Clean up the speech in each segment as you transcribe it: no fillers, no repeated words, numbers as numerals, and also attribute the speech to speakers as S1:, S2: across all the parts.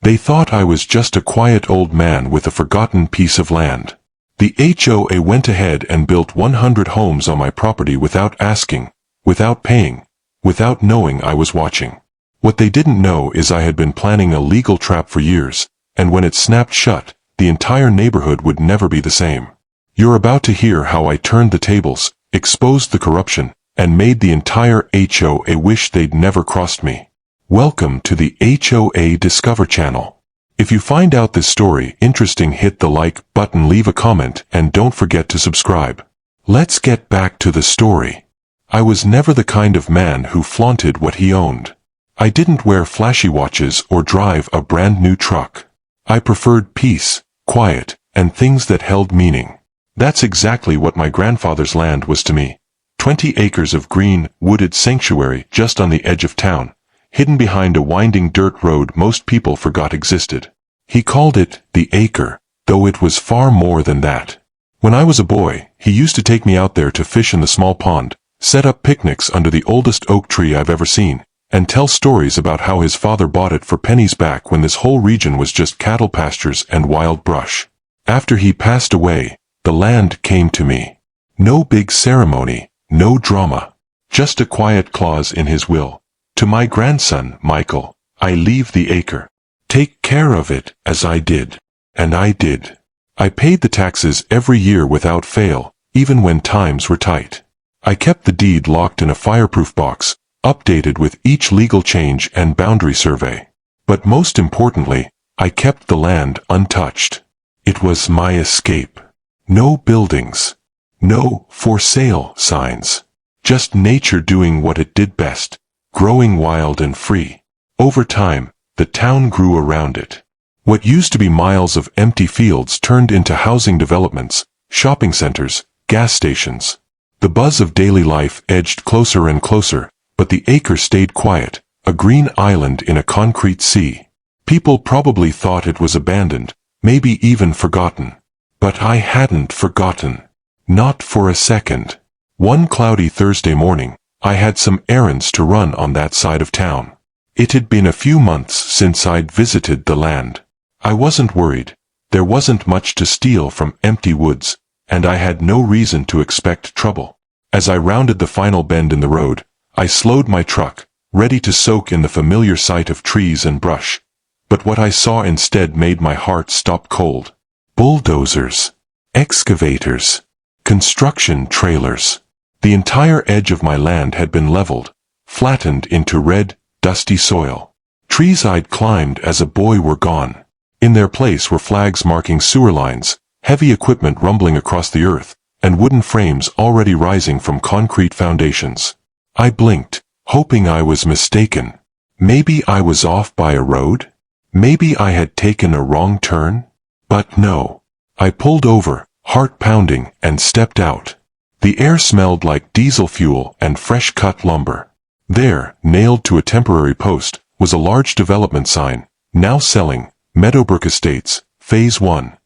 S1: They thought I was just a quiet old man with a forgotten piece of land. The HOA went ahead and built 100 homes on my property without asking, without paying, without knowing I was watching. What they didn't know is I had been planning a legal trap for years, and when it snapped shut, the entire neighborhood would never be the same. You're about to hear how I turned the tables, exposed the corruption, and made the entire HOA wish they'd never crossed me. Welcome to the HOA Discover channel. If you find out this story interesting, hit the like button, leave a comment, and don't forget to subscribe. Let's get back to the story. I was never the kind of man who flaunted what he owned. I didn't wear flashy watches or drive a brand new truck. I preferred peace, quiet, and things that held meaning. That's exactly what my grandfather's land was to me. 20 acres of green, wooded sanctuary just on the edge of town, hidden behind a winding dirt road most people forgot existed. He called it the acre, though it was far more than that. When I was a boy, he used to take me out there to fish in the small pond, set up picnics under the oldest oak tree I've ever seen, and tell stories about how his father bought it for pennies back when this whole region was just cattle pastures and wild brush. After he passed away, the land came to me. No big ceremony, no drama. Just a quiet clause in his will. To my grandson, Michael, I leave the acre. Take care of it, as I did. And I did. I paid the taxes every year without fail, even when times were tight. I kept the deed locked in a fireproof box, updated with each legal change and boundary survey. But most importantly, I kept the land untouched. It was my escape. No buildings. No for sale signs. Just nature doing what it did best, growing wild and free. Over time, the town grew around it. What used to be miles of empty fields turned into housing developments, shopping centers, gas stations. The buzz of daily life edged closer and closer, but the acre stayed quiet, a green island in a concrete sea. People probably thought it was abandoned, maybe even forgotten. But I hadn't forgotten. Not for a second. One cloudy Thursday morning, I had some errands to run on that side of town. It had been a few months since I'd visited the land. I wasn't worried. There wasn't much to steal from empty woods, and I had no reason to expect trouble. As I rounded the final bend in the road, I slowed my truck, ready to soak in the familiar sight of trees and brush. But what I saw instead made my heart stop cold. Bulldozers. Excavators. Construction trailers. The entire edge of my land had been leveled, flattened into red, dusty soil. Trees I'd climbed as a boy were gone. In their place were flags marking sewer lines, heavy equipment rumbling across the earth, and wooden frames already rising from concrete foundations. I blinked, hoping I was mistaken. Maybe I was off by a road? Maybe I had taken a wrong turn? But no. I pulled over, heart pounding, and stepped out. The air smelled like diesel fuel and fresh-cut lumber. There, nailed to a temporary post, was a large development sign, now selling, Meadowbrook Estates, Phase 1.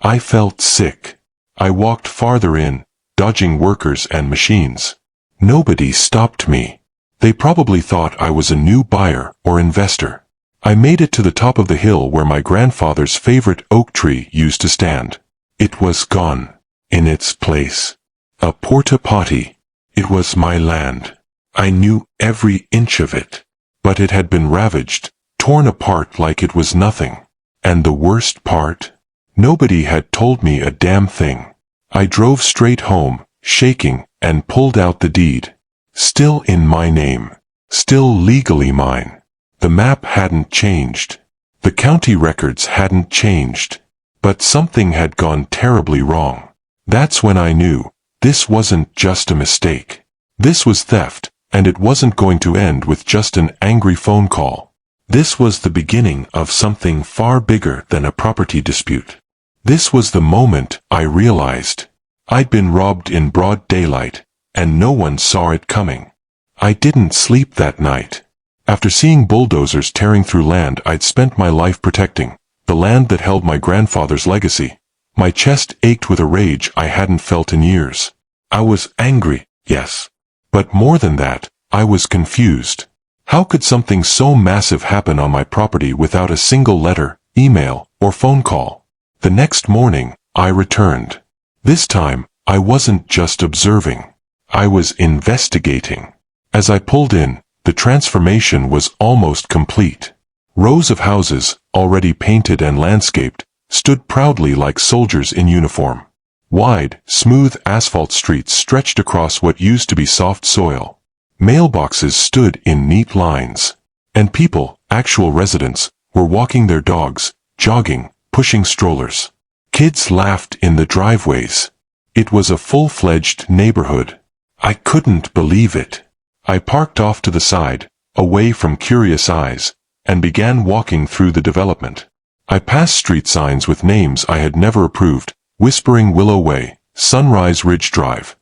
S1: I felt sick. I walked farther in, dodging workers and machines. Nobody stopped me. They probably thought I was a new buyer or investor. I made it to the top of the hill where my grandfather's favorite oak tree used to stand. It was gone. In its place, a porta-potty. It was my land. I knew every inch of it. But it had been ravaged, torn apart like it was nothing. And the worst part? Nobody had told me a damn thing. I drove straight home, shaking, and pulled out the deed. Still in my name. Still legally mine. The map hadn't changed. The county records hadn't changed. But something had gone terribly wrong. That's when I knew, this wasn't just a mistake. This was theft, and it wasn't going to end with just an angry phone call. This was the beginning of something far bigger than a property dispute. This was the moment I realized. I'd been robbed in broad daylight, and no one saw it coming. I didn't sleep that night. After seeing bulldozers tearing through land I'd spent my life protecting, the land that held my grandfather's legacy, my chest ached with a rage I hadn't felt in years. I was angry, yes. But more than that, I was confused. How could something so massive happen on my property without a single letter, email, or phone call? The next morning, I returned. This time, I wasn't just observing. I was investigating. As I pulled in, the transformation was almost complete. Rows of houses, already painted and landscaped, stood proudly like soldiers in uniform. Wide, smooth asphalt streets stretched across what used to be soft soil. Mailboxes stood in neat lines. And people, actual residents, were walking their dogs, jogging, pushing strollers. Kids laughed in the driveways. It was a full-fledged neighborhood. I couldn't believe it. I parked off to the side, away from curious eyes, and began walking through the development. I passed street signs with names I had never approved, Whispering Willow Way, Sunrise Ridge Drive.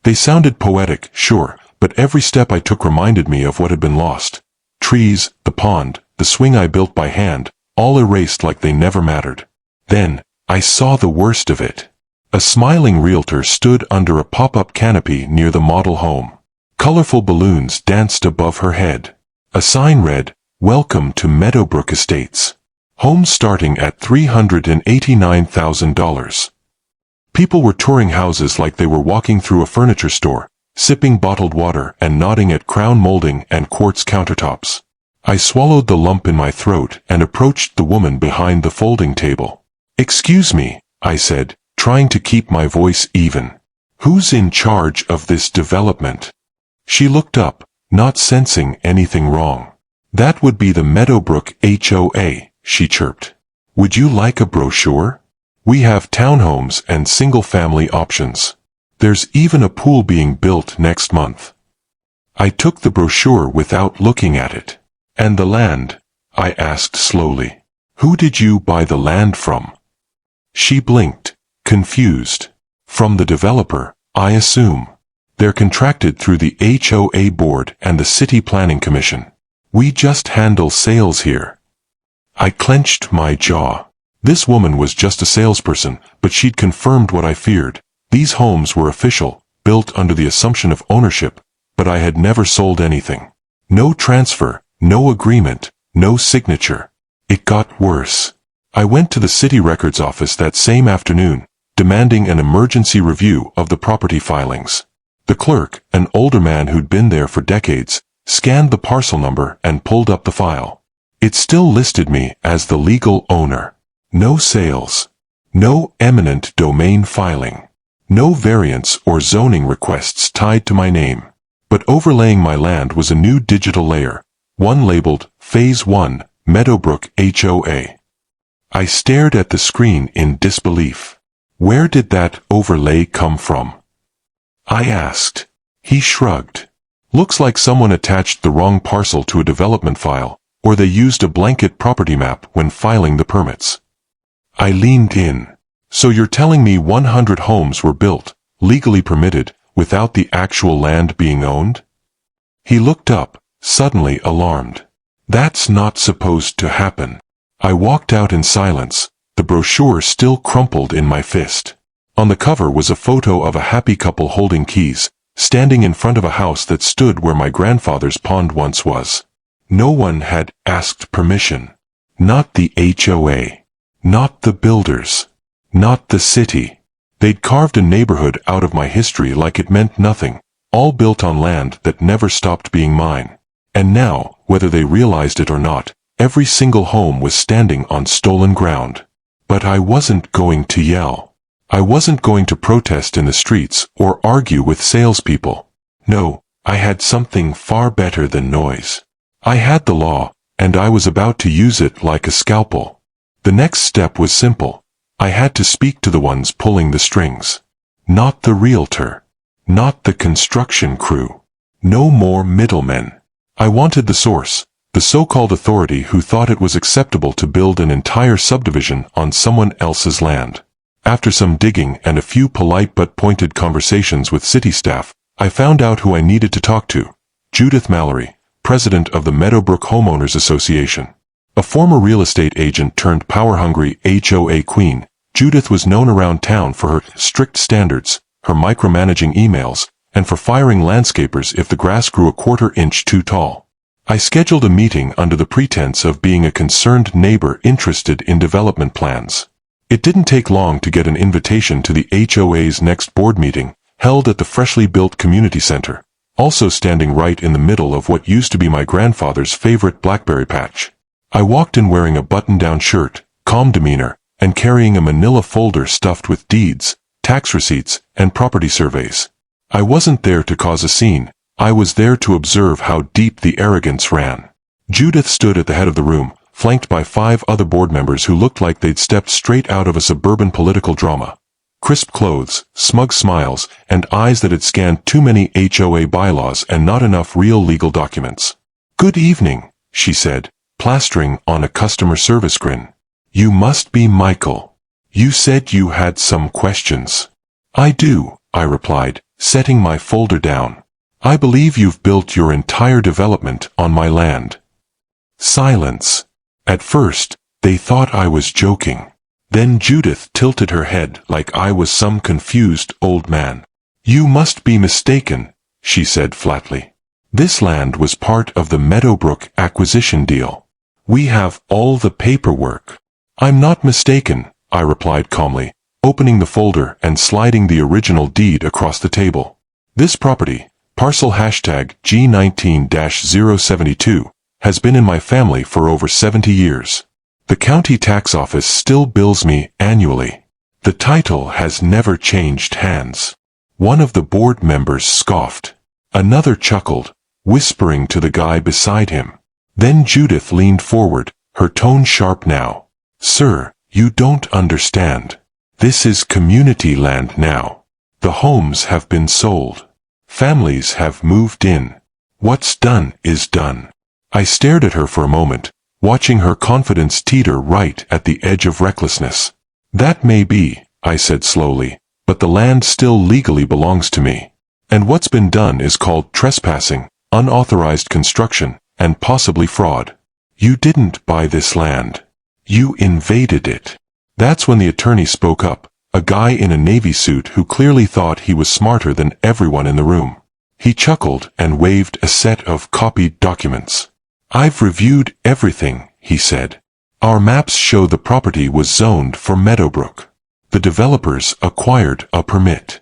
S1: They sounded poetic, sure, but every step I took reminded me of what had been lost. Trees, the pond, the swing I built by hand, all erased like they never mattered. Then, I saw the worst of it. A smiling realtor stood under a pop-up canopy near the model home. Colorful balloons danced above her head. A sign read, "Welcome to Meadowbrook Estates. Homes starting at $389,000. People were touring houses like they were walking through a furniture store, sipping bottled water and nodding at crown molding and quartz countertops. I swallowed the lump in my throat and approached the woman behind the folding table. "Excuse me," I said, trying to keep my voice even. "Who's in charge of this development?" She looked up, not sensing anything wrong. "That would be the Meadowbrook HOA, she chirped. "Would you like a brochure? We have townhomes and single-family options. There's even a pool being built next month." I took the brochure without looking at it. "And the land?" I asked slowly. "Who did you buy the land from?" She blinked, confused. "From the developer, I assume. They're contracted through the HOA board and the City Planning Commission. We just handle sales here." I clenched my jaw. This woman was just a salesperson, but she'd confirmed what I feared. These homes were official, built under the assumption of ownership, but I had never sold anything. No transfer, no agreement, no signature. It got worse. I went to the city records office that same afternoon, demanding an emergency review of the property filings. The clerk, an older man who'd been there for decades, scanned the parcel number and pulled up the file. It still listed me as the legal owner. No sales. No eminent domain filing. No variance or zoning requests tied to my name. But overlaying my land was a new digital layer, one labeled Phase 1, Meadowbrook HOA. I stared at the screen in disbelief. Where did that overlay come from? I asked. He shrugged. Looks like someone attached the wrong parcel to a development file, or they used a blanket property map when filing the permits. I leaned in. So you're telling me 100 homes were built, legally permitted, without the actual land being owned? He looked up, suddenly alarmed. That's not supposed to happen. I walked out in silence, the brochure still crumpled in my fist. On the cover was a photo of a happy couple holding keys, standing in front of a house that stood where my grandfather's pond once was. No one had asked permission. Not the HOA. Not the builders. Not the city. They'd carved a neighborhood out of my history like it meant nothing, all built on land that never stopped being mine. And now, whether they realized it or not, every single home was standing on stolen ground. But I wasn't going to yell. I wasn't going to protest in the streets or argue with salespeople. No, I had something far better than noise. I had the law, and I was about to use it like a scalpel. The next step was simple. I had to speak to the ones pulling the strings. Not the realtor. Not the construction crew. No more middlemen. I wanted the source, the so-called authority who thought it was acceptable to build an entire subdivision on someone else's land. After some digging and a few polite but pointed conversations with city staff, I found out who I needed to talk to. Judith Mallory, president of the Meadowbrook Homeowners Association. A former real estate agent turned power-hungry HOA queen, Judith was known around town for her strict standards, her micromanaging emails, and for firing landscapers if the grass grew a quarter inch too tall. I scheduled a meeting under the pretense of being a concerned neighbor interested in development plans. It didn't take long to get an invitation to the HOA's next board meeting, held at the freshly built community center, also standing right in the middle of what used to be my grandfather's favorite blackberry patch. I walked in wearing a button-down shirt, calm demeanor, and carrying a manila folder stuffed with deeds, tax receipts, and property surveys. I wasn't there to cause a scene. I was there to observe how deep the arrogance ran. Judith stood at the head of the room, flanked by 5 other board members who looked like they'd stepped straight out of a suburban political drama. Crisp clothes, smug smiles, and eyes that had scanned too many HOA bylaws and not enough real legal documents. "Good evening," she said, plastering on a customer service grin. "You must be Michael. You said you had some questions." "I do," I replied, setting my folder down. "I believe you've built your entire development on my land." Silence. At first, they thought I was joking. Then Judith tilted her head like I was some confused old man. "You must be mistaken," she said flatly. "This land was part of the Meadowbrook acquisition deal. We have all the paperwork." "I'm not mistaken," I replied calmly, opening the folder and sliding the original deed across the table. "This property, parcel #G19-072, has been in my family for over 70 years. The county tax office still bills me annually. The title has never changed hands." One of the board members scoffed. Another chuckled, whispering to the guy beside him. Then Judith leaned forward, her tone sharp now. "Sir, you don't understand. This is community land now. The homes have been sold. Families have moved in. What's done is done." I stared at her for a moment, watching her confidence teeter right at the edge of recklessness. "That may be," I said slowly, "but the land still legally belongs to me. And what's been done is called trespassing, unauthorized construction, and possibly fraud. You didn't buy this land. You invaded it." That's when the attorney spoke up, a guy in a navy suit who clearly thought he was smarter than everyone in the room. He chuckled and waved a set of copied documents. "I've reviewed everything," he said. "Our maps show the property was zoned for Meadowbrook. The developers acquired a permit."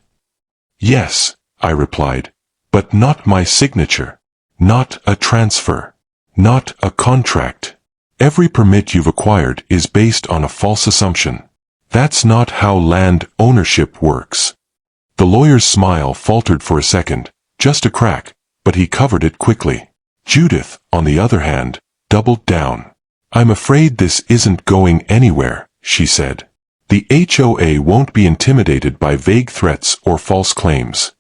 S1: "Yes," I replied, "but not my signature. Not a transfer. Not a contract. Every permit you've acquired is based on a false assumption. That's not how land ownership works." The lawyer's smile faltered for a second, just a crack, but he covered it quickly. Judith, on the other hand, doubled down. "I'm afraid this isn't going anywhere," she said. "The HOA won't be intimidated by vague threats or false claims."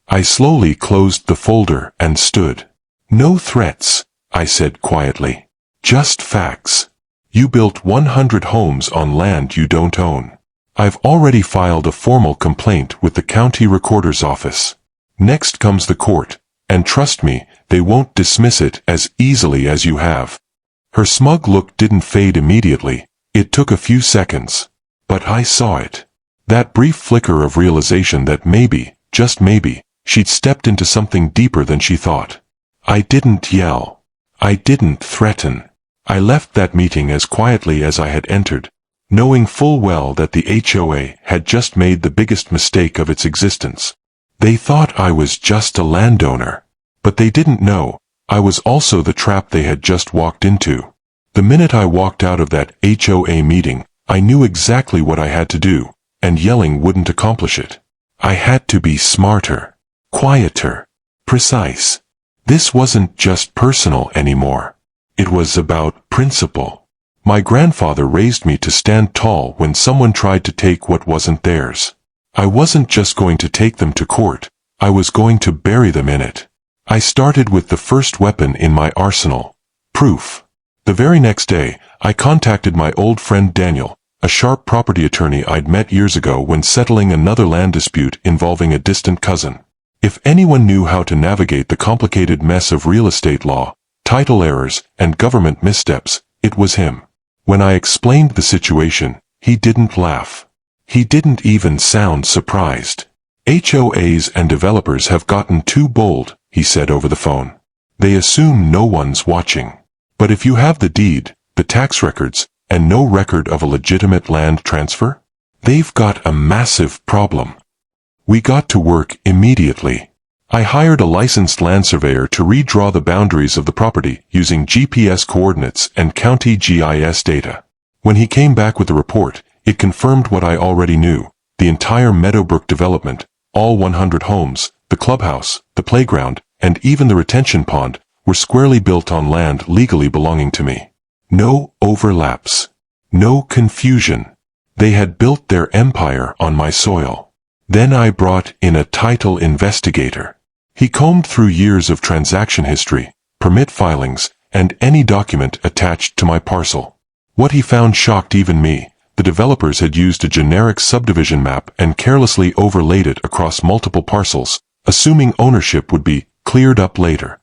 S1: I slowly closed the folder and stood. "No threats," I said quietly. "Just facts. You built 100 homes on land you don't own. I've already filed a formal complaint with the county recorder's office. Next comes the court, and trust me, they won't dismiss it as easily as you have." Her smug look didn't fade immediately. It took a few seconds. But I saw it. That brief flicker of realization that maybe, just maybe, she'd stepped into something deeper than she thought. I didn't yell. I didn't threaten. I left that meeting as quietly as I had entered, knowing full well that the HOA had just made the biggest mistake of its existence. They thought I was just a landowner. But they didn't know I was also the trap they had just walked into. The minute I walked out of that HOA meeting, I knew exactly what I had to do, and yelling wouldn't accomplish it. I had to be smarter, quieter, precise. This wasn't just personal anymore. It was about principle. My grandfather raised me to stand tall when someone tried to take what wasn't theirs. I wasn't just going to take them to court, I was going to bury them in it. I started with the first weapon in my arsenal, proof. The very next day, I contacted my old friend Daniel, a sharp property attorney I'd met years ago when settling another land dispute involving a distant cousin. If anyone knew how to navigate the complicated mess of real estate law, title errors, and government missteps, it was him. When I explained the situation, he didn't laugh. He didn't even sound surprised. HOAs and developers have gotten too bold, he said over the phone. They assume no one's watching. But if you have the deed, the tax records, and no record of a legitimate land transfer, they've got a massive problem. We got to work immediately. I hired a licensed land surveyor to redraw the boundaries of the property using GPS coordinates and county GIS data. When he came back with the report, it confirmed what I already knew. The entire Meadowbrook development, all 100 homes, the clubhouse, the playground, and even the retention pond, were squarely built on land legally belonging to me. No overlaps. No confusion. They had built their empire on my soil. Then I brought in a title investigator. He combed through years of transaction history, permit filings, and any document attached to my parcel. What he found shocked even me. The developers had used a generic subdivision map and carelessly overlaid it across multiple parcels, assuming ownership would be cleared up later.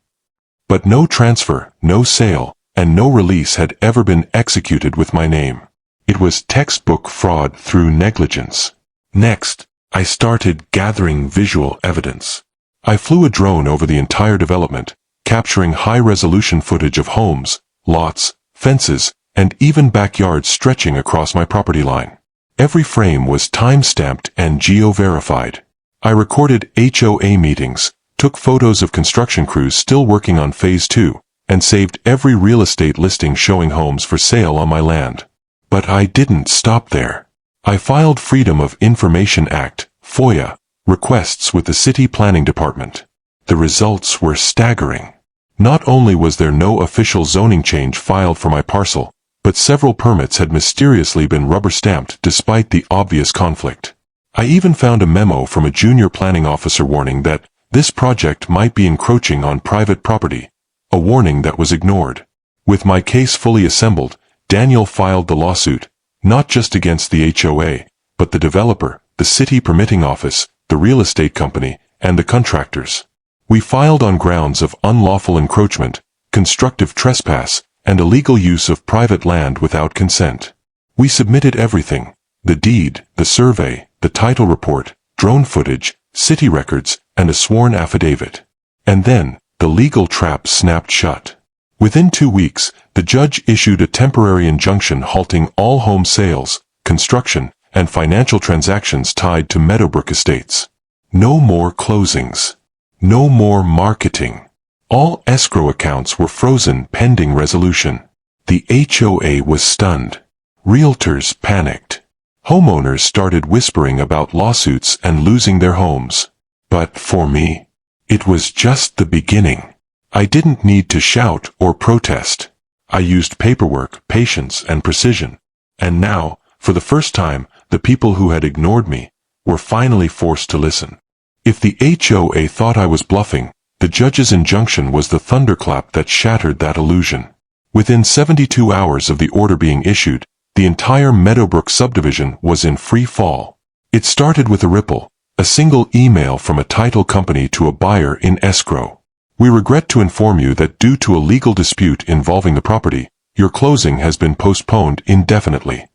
S1: But no transfer, no sale, and no release had ever been executed with my name. It was textbook fraud through negligence. Next, I started gathering visual evidence. I flew a drone over the entire development, capturing high-resolution footage of homes, lots, fences, and even backyards stretching across my property line. Every frame was time-stamped and geo-verified. I recorded HOA meetings, took photos of construction crews still working on Phase 2, and saved every real estate listing showing homes for sale on my land. But I didn't stop there. I filed Freedom of Information Act, FOIA, requests with the City Planning Department. The results were staggering. Not only was there no official zoning change filed for my parcel, but several permits had mysteriously been rubber-stamped despite the obvious conflict. I even found a memo from a junior planning officer warning that this project might be encroaching on private property, a warning that was ignored. With my case fully assembled, Daniel filed the lawsuit, not just against the HOA, but the developer, the city permitting office, the real estate company, and the contractors. We filed on grounds of unlawful encroachment, constructive trespass, and illegal use of private land without consent. We submitted everything: the deed, the survey, the title report, drone footage, city records, and a sworn affidavit. And then, the legal trap snapped shut. Within 2 weeks, the judge issued a temporary injunction halting all home sales, construction, and financial transactions tied to Meadowbrook Estates. No more closings. No more marketing. All escrow accounts were frozen pending resolution. The HOA was stunned. Realtors panicked. Homeowners started whispering about lawsuits and losing their homes. But for me, it was just the beginning. I didn't need to shout or protest. I used paperwork, patience, and precision. And now, for the first time, the people who had ignored me were finally forced to listen. If the HOA thought I was bluffing, the judge's injunction was the thunderclap that shattered that illusion. Within 72 hours of the order being issued, the entire Meadowbrook subdivision was in free fall. It started with a ripple, a single email from a title company to a buyer in escrow. We regret to inform you that due to a legal dispute involving the property, your closing has been postponed indefinitely.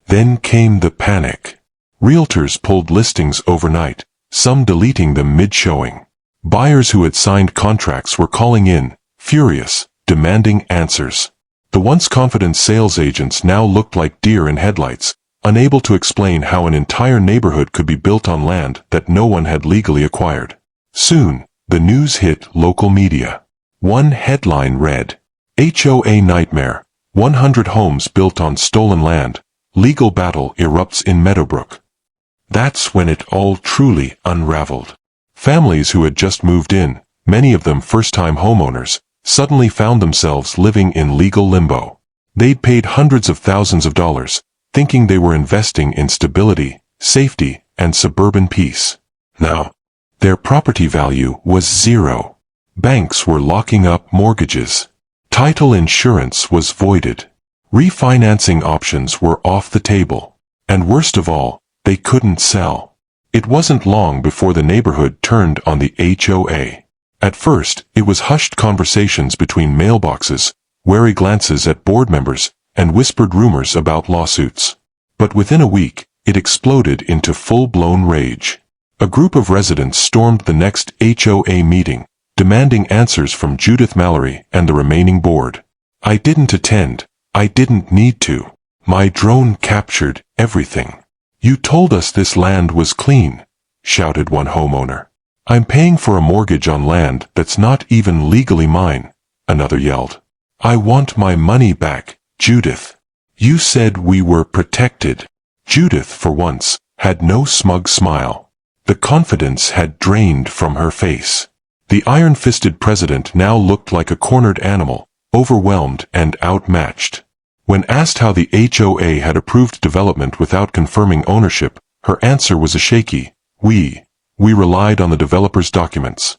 S1: Then came the panic. Realtors pulled listings overnight, some deleting them mid-showing. Buyers who had signed contracts were calling in, furious, demanding answers. The once confident sales agents now looked like deer in headlights, unable to explain how an entire neighborhood could be built on land that no one had legally acquired. Soon, the news hit local media. One headline read, HOA nightmare, 100 homes built on stolen land, legal battle erupts in Meadowbrook. That's when it all truly unraveled. Families who had just moved in, many of them first-time homeowners, suddenly found themselves living in legal limbo. They'd paid hundreds of thousands of dollars, thinking they were investing in stability, safety, and suburban peace. Now, their property value was zero. Banks were locking up mortgages. Title insurance was voided. Refinancing options were off the table. And worst of all, they couldn't sell. It wasn't long before the neighborhood turned on the HOA. At first, it was hushed conversations between mailboxes, wary glances at board members, and whispered rumors about lawsuits. But within a week, it exploded into full-blown rage. A group of residents stormed the next HOA meeting, demanding answers from Judith Mallory and the remaining board. I didn't attend. I didn't need to. My drone captured everything. You told us this land was clean, shouted one homeowner. I'm paying for a mortgage on land that's not even legally mine, another yelled. I want my money back, Judith. You said we were protected. Judith, for once, had no smug smile. The confidence had drained from her face. The iron-fisted president now looked like a cornered animal, overwhelmed and outmatched. When asked how the HOA had approved development without confirming ownership, her answer was a shaky, we relied on the developer's documents.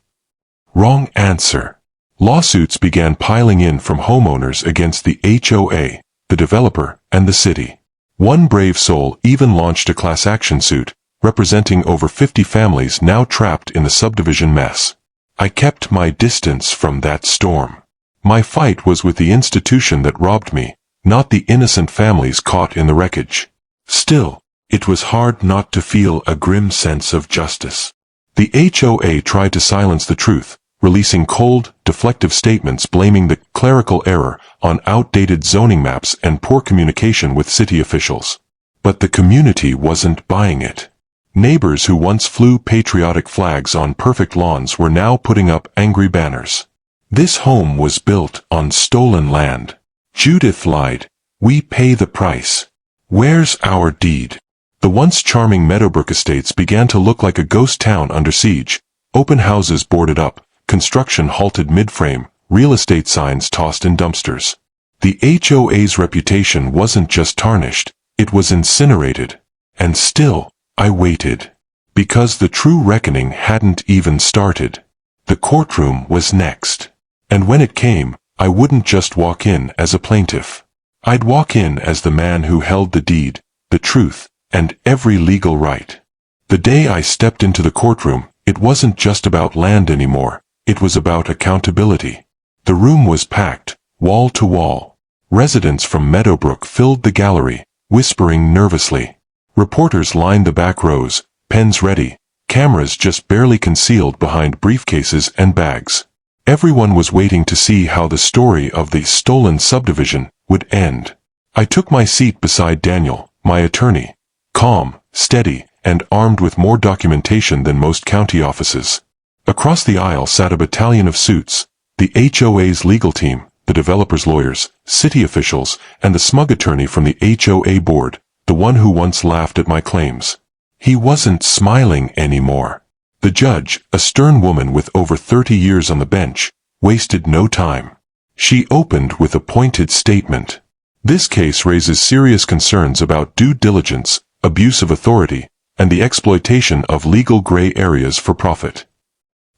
S1: Wrong answer. Lawsuits began piling in from homeowners against the HOA, the developer, and the city. One brave soul even launched a class action suit, representing over 50 families now trapped in the subdivision mess. I kept my distance from that storm. My fight was with the institution that robbed me, not the innocent families caught in the wreckage. Still, it was hard not to feel a grim sense of justice. The HOA tried to silence the truth, releasing cold, deflective statements blaming the clerical error on outdated zoning maps and poor communication with city officials. But the community wasn't buying it. Neighbors who once flew patriotic flags on perfect lawns were now putting up angry banners. This home was built on stolen land. Judith lied. We pay the price. Where's our deed? The once charming Meadowbrook estates began to look like a ghost town under siege. Open houses boarded up, construction halted mid-frame, real estate signs tossed in dumpsters. The HOA's reputation wasn't just tarnished, it was incinerated. And still, I waited. Because the true reckoning hadn't even started. The courtroom was next. And when it came, I wouldn't just walk in as a plaintiff. I'd walk in as the man who held the deed, the truth, and every legal right. The day I stepped into the courtroom, it wasn't just about land anymore, it was about accountability. The room was packed, wall to wall. Residents from Meadowbrook filled the gallery, whispering nervously. Reporters lined the back rows, pens ready, cameras just barely concealed behind briefcases and bags. Everyone was waiting to see how the story of the stolen subdivision would end. I took my seat beside Daniel, my attorney, calm, steady, and armed with more documentation than most county offices. Across the aisle sat a battalion of suits, the HOA's legal team, the developer's lawyers, city officials, and the smug attorney from the HOA board, the one who once laughed at my claims. He wasn't smiling anymore. The judge, a stern woman with over 30 years on the bench, wasted no time. She opened with a pointed statement. This case raises serious concerns about due diligence, abuse of authority, and the exploitation of legal gray areas for profit.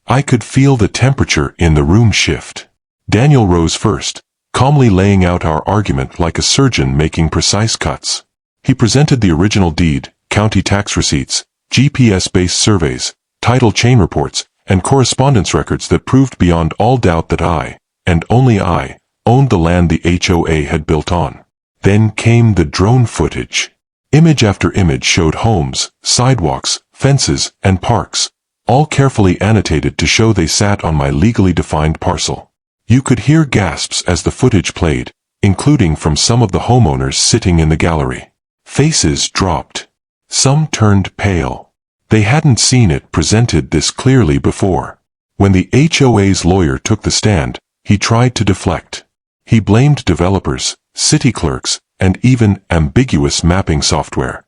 S1: I could feel the temperature in the room shift. Daniel rose first, calmly laying out our argument like a surgeon making precise cuts. He presented the original deed, county tax receipts, GPS-based surveys, title chain reports, and correspondence records that proved beyond all doubt that I, and only I, owned the land the HOA had built on. Then came the drone footage. Image after image showed homes, sidewalks, fences, and parks, all carefully annotated to show they sat on my legally defined parcel. You could hear gasps as the footage played, including from some of the homeowners sitting in the gallery. Faces dropped. Some turned pale. They hadn't seen it presented this clearly before. When the HOA's lawyer took the stand, he tried to deflect. He blamed developers, city clerks, and even ambiguous mapping software.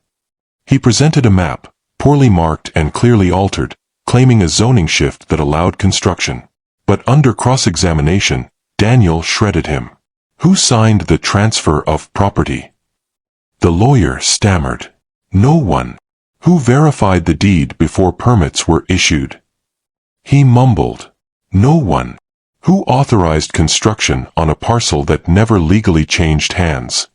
S1: He presented a map, poorly marked and clearly altered, claiming a zoning shift that allowed construction. But under cross-examination, Daniel shredded him. Who signed the transfer of property? The lawyer stammered. No one. Who verified the deed before permits were issued? He mumbled. No one. Who authorized construction on a parcel that never legally changed hands?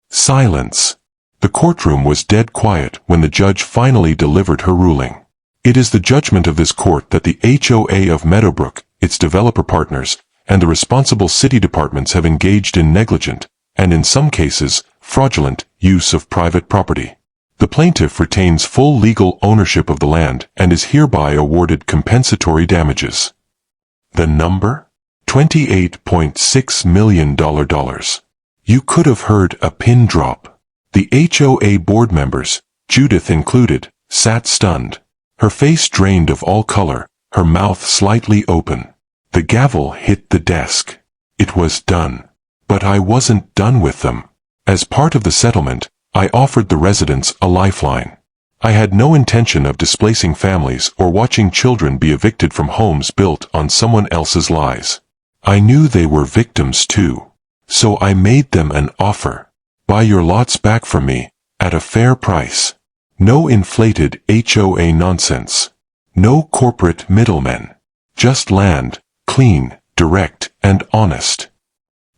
S1: Silence. The courtroom was dead quiet when the judge finally delivered her ruling. It is the judgment of this court that the HOA of Meadowbrook, its developer partners, and the responsible city departments have engaged in negligent, and in some cases, fraudulent, use of private property. The plaintiff retains full legal ownership of the land and is hereby awarded compensatory damages. The number? $28.6 million. You could have heard a pin drop. The HOA board members, Judith included, sat stunned. Her face drained of all color, her mouth slightly open. The gavel hit the desk. It was done. But I wasn't done with them. As part of the settlement, I offered the residents a lifeline. I had no intention of displacing families or watching children be evicted from homes built on someone else's lies. I knew they were victims too. So I made them an offer. Buy your lots back from me, at a fair price. No inflated HOA nonsense. No corporate middlemen. Just land, clean, direct, and honest.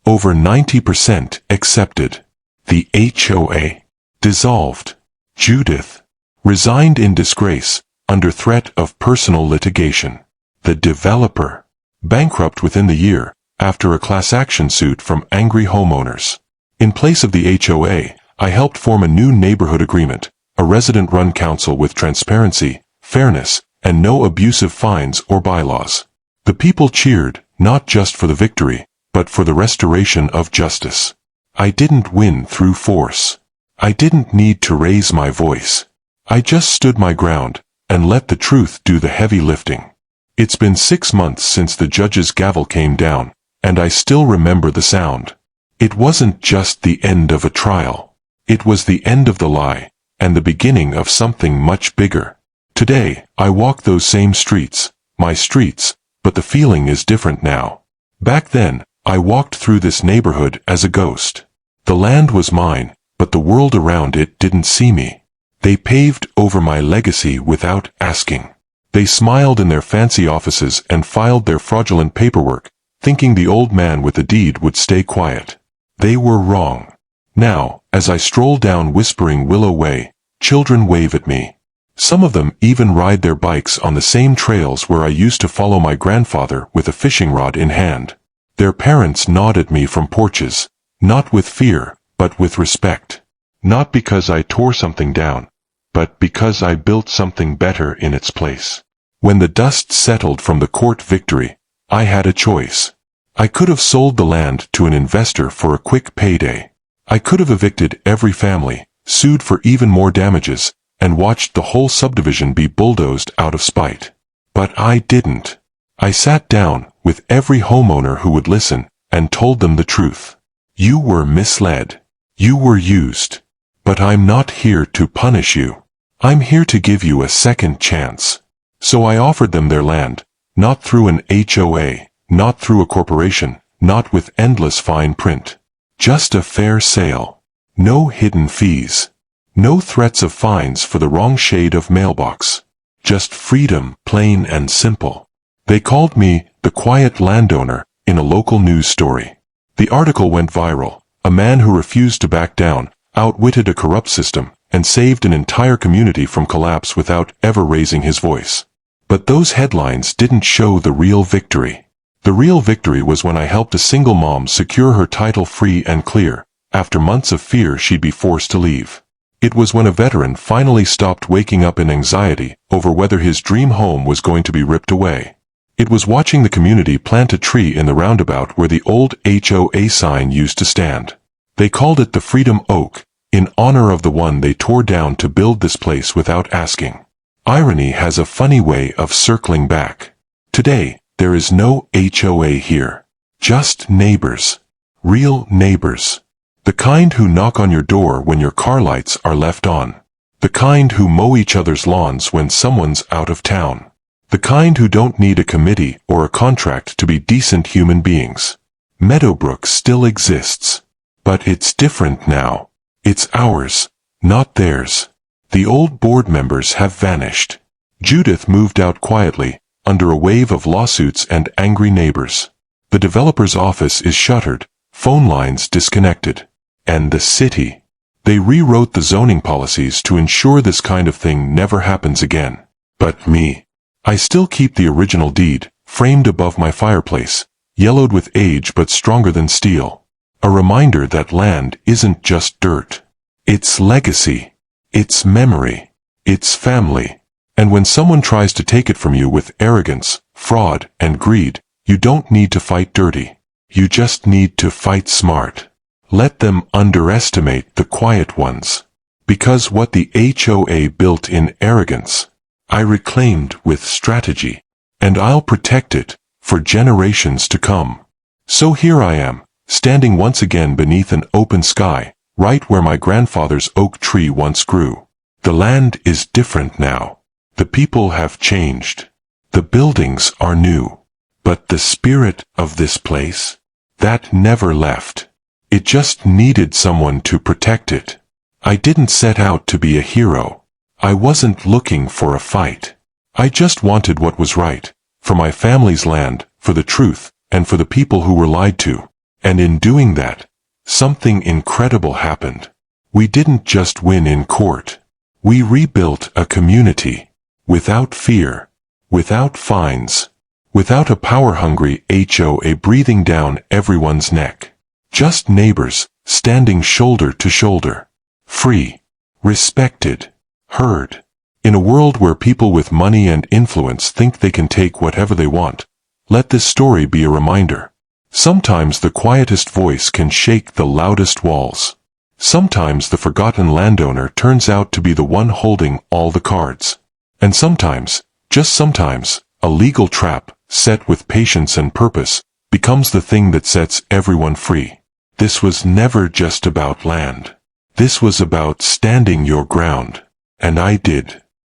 S1: Over 90% accepted. The HOA dissolved. Judith resigned in disgrace, under threat of personal litigation. The developer bankrupt within the year, after a class action suit from angry homeowners. In place of the HOA, I helped form a new neighborhood agreement, a resident-run council with transparency, fairness, and no abusive fines or bylaws. The people cheered, not just for the victory, but for the restoration of justice. I didn't win through force. I didn't need to raise my voice. I just stood my ground, and let the truth do the heavy lifting. It's been 6 months since the judge's gavel came down, and I still remember the sound. It wasn't just the end of a trial. It was the end of the lie, and the beginning of something much bigger. Today, I walk those same streets, my streets, but the feeling is different now. Back then, I walked through this neighborhood as a ghost. The land was mine, but the world around it didn't see me. They paved over my legacy without asking. They smiled in their fancy offices and filed their fraudulent paperwork, thinking the old man with the deed would stay quiet. They were wrong. Now, as I stroll down Whispering Willow Way, children wave at me. Some of them even ride their bikes on the same trails where I used to follow my grandfather with a fishing rod in hand. Their parents nod at me from porches, not with fear, but with respect. Not because I tore something down, but because I built something better in its place. When the dust settled from the court victory, I had a choice. I could have sold the land to an investor for a quick payday. I could have evicted every family, sued for even more damages, and watched the whole subdivision be bulldozed out of spite. But I didn't. I sat down with every homeowner who would listen and told them the truth. You were misled. You were used. But I'm not here to punish you. I'm here to give you a second chance. So I offered them their land, not through an HOA, not through a corporation, not with endless fine print. Just a fair sale. No hidden fees. No threats of fines for the wrong shade of mailbox. Just freedom, plain and simple. They called me the quiet landowner in a local news story. The article went viral. A man who refused to back down, outwitted a corrupt system, and saved an entire community from collapse without ever raising his voice. But those headlines didn't show the real victory. The real victory was when I helped a single mom secure her title free and clear, after months of fear she'd be forced to leave. It was when a veteran finally stopped waking up in anxiety over whether his dream home was going to be ripped away. It was watching the community plant a tree in the roundabout where the old HOA sign used to stand. They called it the Freedom Oak, in honor of the one they tore down to build this place without asking. Irony has a funny way of circling back. Today, there is no HOA here. Just neighbors. Real neighbors. The kind who knock on your door when your car lights are left on. The kind who mow each other's lawns when someone's out of town. The kind who don't need a committee or a contract to be decent human beings. Meadowbrook still exists. But it's different now. It's ours, not theirs. The old board members have vanished. Judith moved out quietly, under a wave of lawsuits and angry neighbors. The developer's office is shuttered, phone lines disconnected. And the city. They rewrote the zoning policies to ensure this kind of thing never happens again. But me. I still keep the original deed, framed above my fireplace, yellowed with age but stronger than steel. A reminder that land isn't just dirt. It's legacy. It's memory. It's family. And when someone tries to take it from you with arrogance, fraud, and greed, You don't need to fight dirty. You just need to fight smart. Let them underestimate the quiet ones. Because what the HOA built in arrogance, I reclaimed with strategy. And I'll protect it for generations to come. So here I am, standing once again beneath an open sky, right where my grandfather's oak tree once grew. The land is different now. The people have changed. The buildings are new. But the spirit of this place, that never left. It just needed someone to protect it. I didn't set out to be a hero. I wasn't looking for a fight. I just wanted what was right, for my family's land, for the truth, and for the people who were lied to. And in doing that, something incredible happened. We didn't just win in court. We rebuilt a community. Without fear. Without fines. Without a power-hungry HOA breathing down everyone's neck. Just neighbors, standing shoulder to shoulder. Free. Respected. Heard. In a world where people with money and influence think they can take whatever they want, let this story be a reminder. Sometimes the quietest voice can shake the loudest walls. Sometimes the forgotten landowner turns out to be the one holding all the cards. And sometimes, just sometimes, a legal trap, set with patience and purpose, becomes the thing that sets everyone free. This was never just about land. This was about standing your ground. And I did.